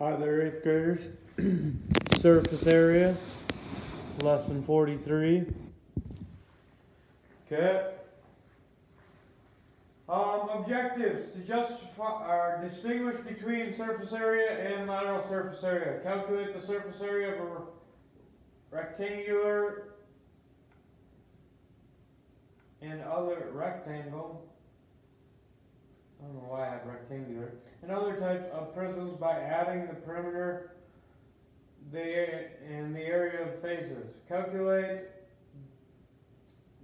Hi there, 8th graders. Surface area, lesson 43. Okay. Objectives to justify or distinguish between surface area and lateral surface area. Calculate the surface area of a rectangular and other rectangle. I don't know why I have rectangular. And other types of prisms by adding the perimeter and the area of faces. Calculate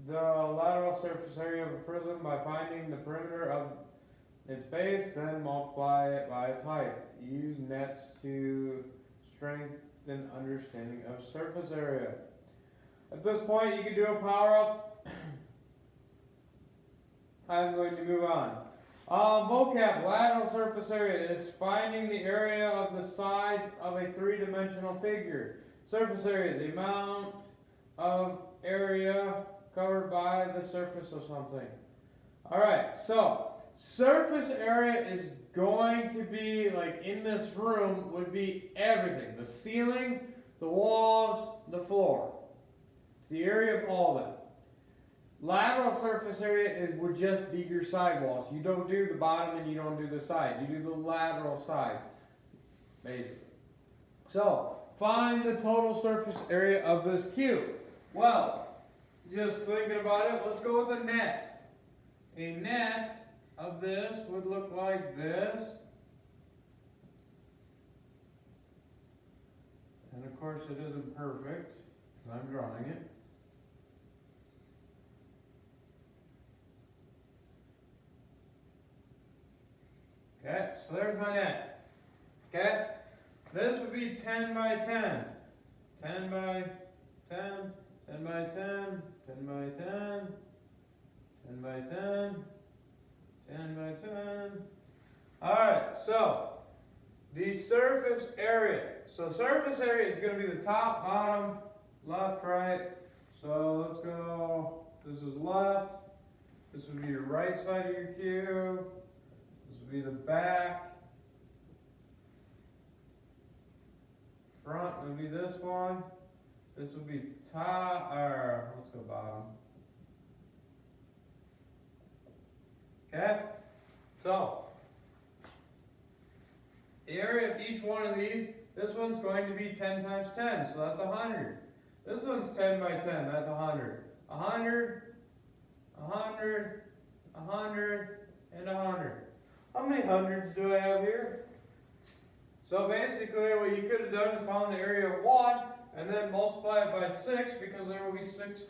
the lateral surface area of a prism by finding the perimeter of its base, then multiply it by its height. Use nets to strengthen understanding of surface area. At this point, you can do a power up. I'm going to move on. Vocab, lateral surface area is finding the area of the sides of a three-dimensional figure. Surface area, the amount of area covered by the surface of something. Alright, so surface area is going to be, like in this room, would be everything. The ceiling, the walls, the floor. It's the area of all that. Lateral surface area would just be your sidewalls. You don't do the bottom and you don't do the side. You do the lateral side, basically. So, find the total surface area of this cube. Well, just thinking about it, let's go with a net. A net of this would look like this. And of course it isn't perfect, because I'm drawing it. Okay, so there's my net. Okay, this would be 10 by 10. 10 by 10, 10 by 10, 10 by 10, 10 by 10, 10 by 10. Alright, so the surface area. So surface area is going to be the top, bottom, left, right. So let's go, this is left. This would be your right side of your cube. This would be the back. Front would be this one. This would be top, or let's go bottom. Okay? So, the area of each one of these, this one's going to be 10 times 10, so that's 100. This one's 10 by 10, that's 100. 100, 100, 100, and 100. How many hundreds do I have here? So basically what you could have done is found the area of 1 and then multiply it by 6 because there will be 6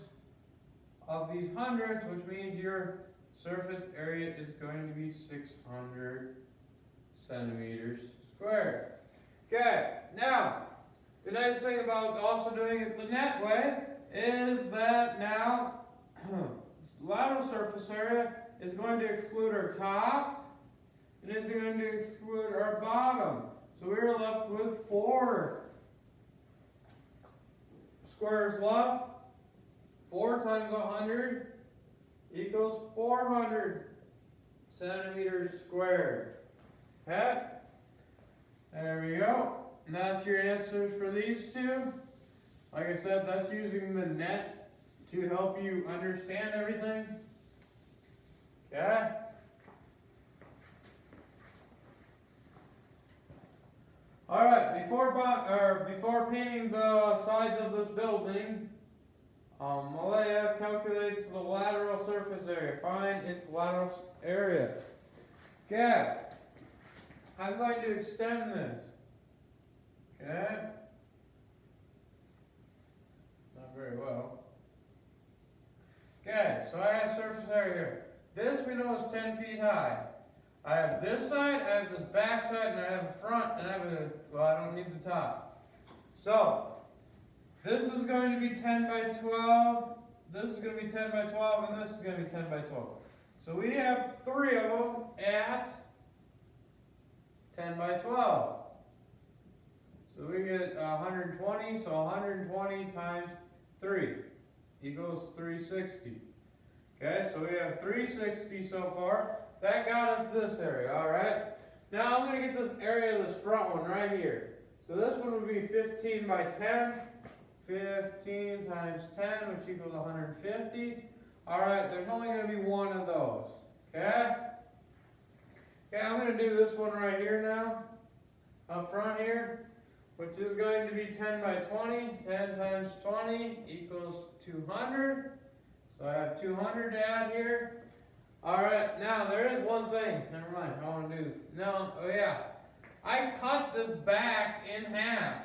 of these hundreds, which means your surface area is going to be 600 centimeters squared. Okay, now the nice thing about also doing it the net way is that now lateral surface area is going to exclude our top. It is going to exclude our bottom. So we're left with 4 squares left. 4 times 100 equals 400 centimeters squared. Okay? There we go. And that's your answers for these two. Like I said, that's using the net to help you understand everything. Okay? Alright, before painting the sides of this building, Malaya calculates the lateral surface area. Find its lateral area. Okay, I'm going to extend this. Okay, not very well. Okay, so I have surface area here. This we know is 10 feet high. I have this side, I have this back side, and I have a front, and I have a, well, I don't need the top. So, this is going to be 10 by 12, this is going to be 10 by 12, and this is going to be 10 by 12. So we have 3 of them at 10 by 12. So we get 120, so 120 times 3 equals 360. Okay, so we have 360 so far. That got us this area, alright? Now I'm going to get this area of this front one right here. So this one would be 15 by 10. 15 times 10, which equals 150. Alright, there's only going to be one of those. Okay? Okay, I'm going to do this one right here now. Up front here. Which is going to be 10 by 20. 10 times 20 equals 200. So I have 200 to add here. Alright, now there is one thing. Never mind, I want to do this. No, oh yeah. I cut this back in half.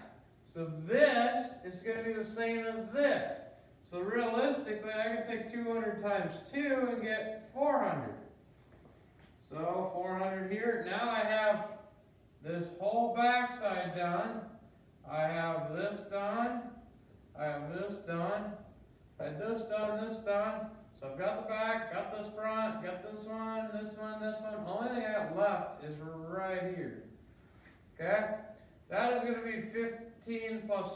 So this is going to be the same as this. So realistically, I can take 200 times 2 and get 400. So 400 here. Now I have this whole backside done. I have this done. I have this done. I had this done, this done. So I've got the back, got this front, got this one, this one, this one. Only thing I have left is right here. Okay? That is going to be 15 plus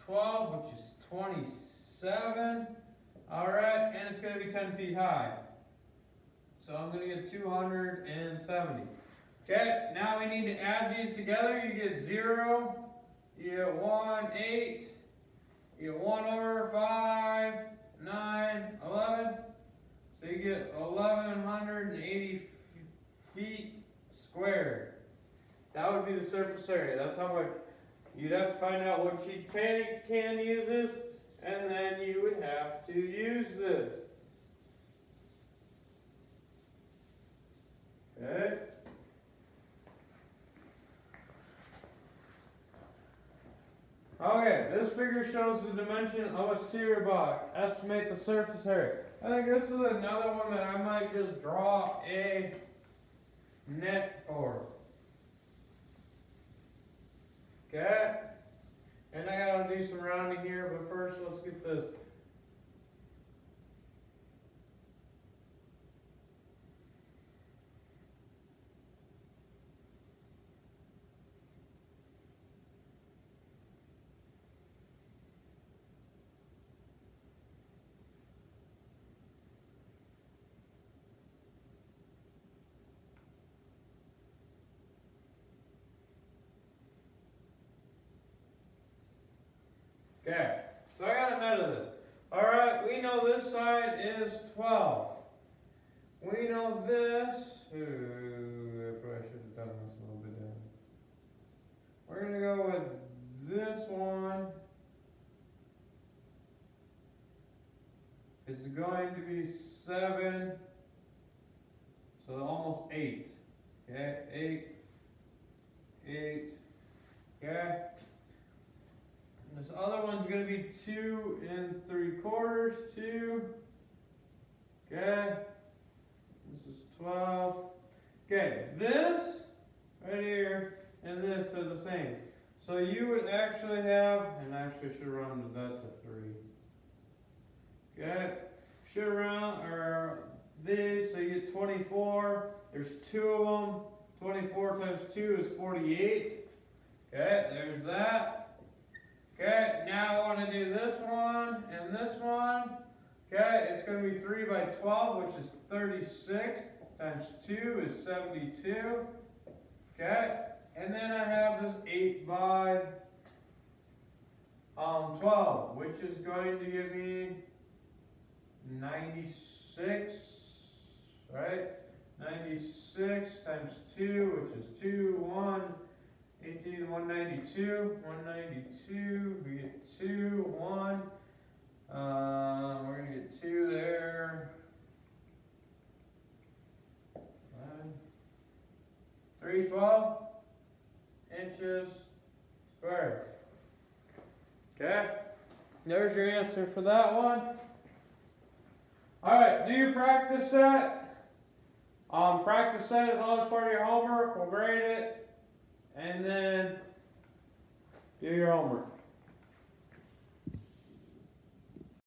12, which is 27. Alright, and it's going to be 10 feet high. So I'm going to get 270. Okay, now we need to add these together. You get 0, you get 1, 8, you get 1 over 5, 9, 11. So you get 1,180 feet squared. That would be the surface area. That's how much you'd have to find out what each paint can uses, and then you would have to use this. Okay. Okay, this figure shows the dimension of a cereal box. Estimate the surface area. I think this is another one that I might just draw a net for. Okay, and I gotta do some rounding here, but first let's get this. Okay, so I got a net of this. Alright, we know this side is 12. We know this. Ooh, I probably should have done this a little bit down. We're going to go with this one. It's going to be 7. So almost 8. Okay, 8. 8. Okay. This other one's going to be 2 3/4, 2. Okay. This is 12. Okay, this right here and this are the same. So you would actually have, and actually should round that to 3. Okay. Should round, or these, so you get 24. There's 2 of them. 24 times 2 is 48. Okay, there's that. Okay, now I want to do this one and this one. Okay, it's going to be 3 by 12, which is 36, times 2 is 72. Okay, and then I have this 8 by 12, which is going to give me 96, right? 96 times 2, which is 2, 1. 18, 192, 192, we get 2, 1, we're going to get 2 there, 312 inches squared. Okay, there's your answer for that one. Alright, do your practice set. Practice set is always part of your homework, we'll grade it. And then do your homework.